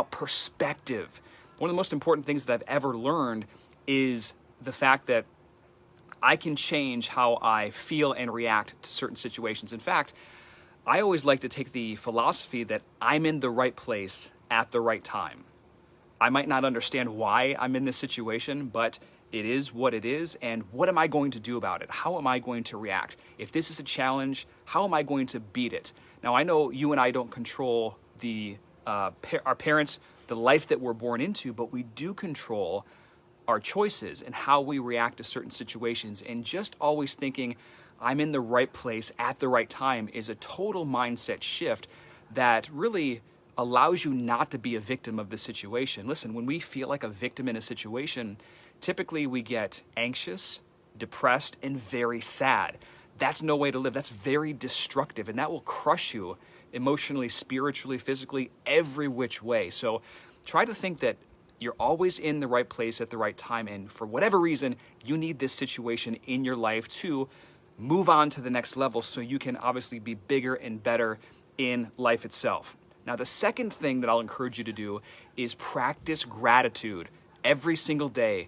perspective. One of the most important things that I've ever learned is the fact that I can change how I feel and react to certain situations. In fact, I always like to take the philosophy that I'm in the right place at the right time. I might not understand why I'm in this situation, but it is what it is, and what am I going to do about it? How am I going to react? If this is a challenge, how am I going to beat it? Now, I know you and I don't control our parents, the life that we're born into, but we do control our choices and how we react to certain situations. And just always thinking I'm in the right place at the right time is a total mindset shift that really allows you not to be a victim of the situation. Listen, when we feel like a victim in a situation, typically we get anxious, depressed, and very sad. That's no way to live. That's very destructive, and that will crush you emotionally, spiritually, physically, every which way. So try to think that you're always in the right place at the right time, and for whatever reason, you need this situation in your life to move on to the next level so you can obviously be bigger and better in life itself. Now, the second thing that I'll encourage you to do is practice gratitude every single day,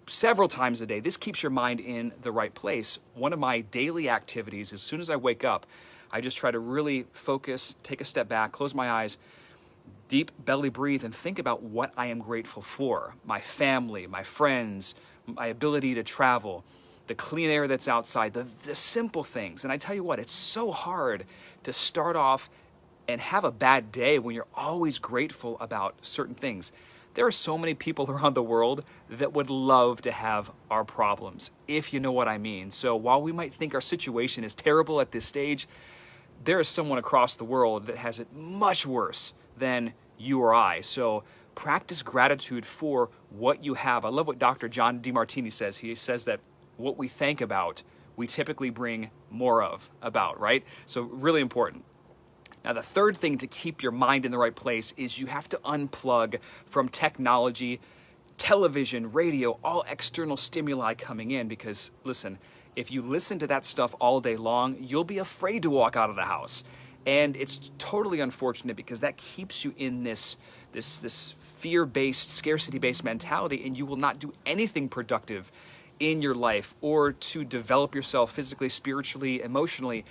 several times a day. This keeps your mind in the right place. One of my daily activities, as soon as I wake up, I just try to really focus, take a step back, close my eyes, deep belly breathe, and think about what I am grateful for. My family, my friends, my ability to travel, the clean air that's outside, the simple things. And I tell you what, it's so hard to start off and have a bad day when you're always grateful about certain things. There are so many people around the world that would love to have our problems, if you know what I mean. So while we might think our situation is terrible at this stage, there is someone across the world that has it much worse than you or I. So practice gratitude for what you have. I love what Dr. John Demartini says. He says that what we think about, we typically bring more of about, right? So really important. Now, the third thing to keep your mind in the right place is you have to unplug from technology, television, radio, all external stimuli coming in, because listen, if you listen to that stuff all day long, you'll be afraid to walk out of the house. And it's totally unfortunate because that keeps you in this fear-based, scarcity-based mentality, and you will not do anything productive in your life or to develop yourself physically, spiritually, emotionally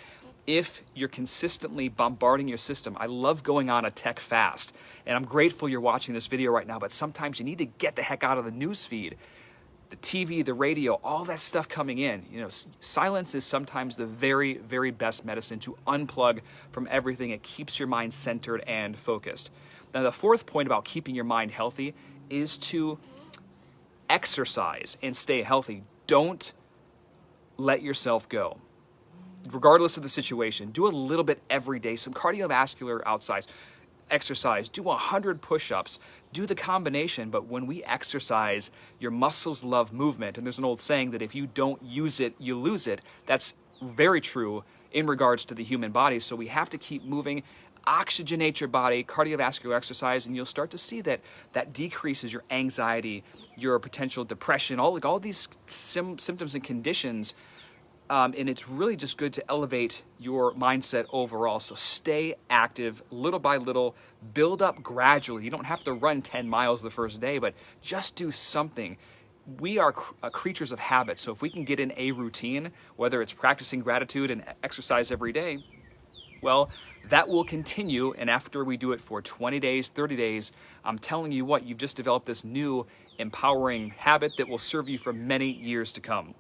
if you're consistently bombarding your system. I love going on a tech fast, and I'm grateful you're watching this video right now, but sometimes you need to get the heck out of the news feed. The TV, the radio, all that stuff coming in. You know, silence is sometimes the very, very best medicine to unplug from everything. It keeps your mind centered and focused. Now, the fourth point about keeping your mind healthy is to exercise and stay healthy. Don't let yourself go. Regardless of the situation, do a little bit every day, some cardiovascular exercise, do 100 push-ups, do the combination. But when we exercise, your muscles love movement. And there's an old saying that if you don't use it, you lose it. That's very true in regards to the human body. So we have to keep moving, oxygenate your body, cardiovascular exercise, and you'll start to see that decreases your anxiety, your potential depression, all these symptoms and conditions. And it's really just good to elevate your mindset overall. So stay active little by little, build up gradually. You don't have to run 10 miles the first day, but just do something. We are creatures of habit. So if we can get in a routine, whether it's practicing gratitude and exercise every day, well, that will continue. And after we do it for 20 days, 30 days, I'm telling you what, you've just developed this new empowering habit that will serve you for many years to come.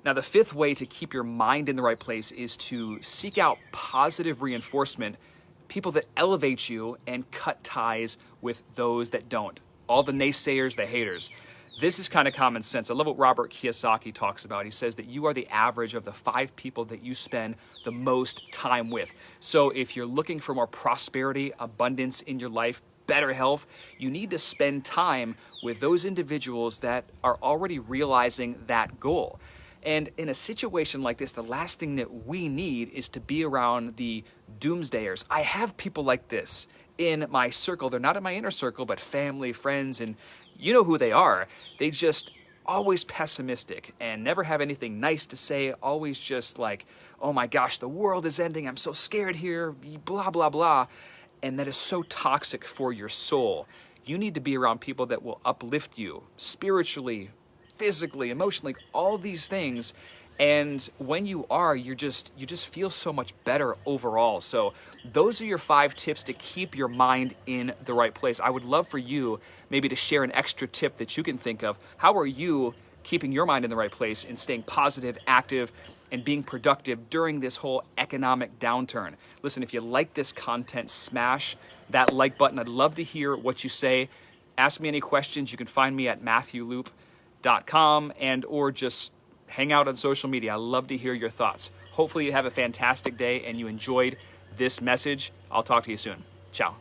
Now, the fifth way to keep your mind in the right place is to seek out positive reinforcement, people that elevate you, and cut ties with those that don't. All the naysayers, the haters. This is kind of common sense. I love what Robert Kiyosaki talks about. He says that you are the average of the 5 people that you spend the most time with. So if you're looking for more prosperity, abundance in your life, better health, you need to spend time with those individuals that are already realizing that goal. And in a situation like this, the last thing that we need is to be around the doomsdayers. I have people like this in my circle. They're not in my inner circle, but family, friends, and you know who they are. They just always pessimistic and never have anything nice to say, always just like, oh my gosh, the world is ending, I'm so scared here, blah, blah, blah. and that is so toxic for your soul. You need to be around people that will uplift you spiritually, physically, emotionally, all these things. And when you are, you just feel so much better overall. So those are your 5 tips to keep your mind in the right place. I would love for you maybe to share an extra tip that you can think of. How are you keeping your mind in the right place and staying positive, active, and being productive during this whole economic downturn? Listen, if you like this content, smash that like button. I'd love to hear what you say. Ask me any questions. You can find me at MatthewLoop.com and or just hang out on social media. I love to hear your thoughts. Hopefully you have a fantastic day and you enjoyed this message. I'll talk to you soon. Ciao.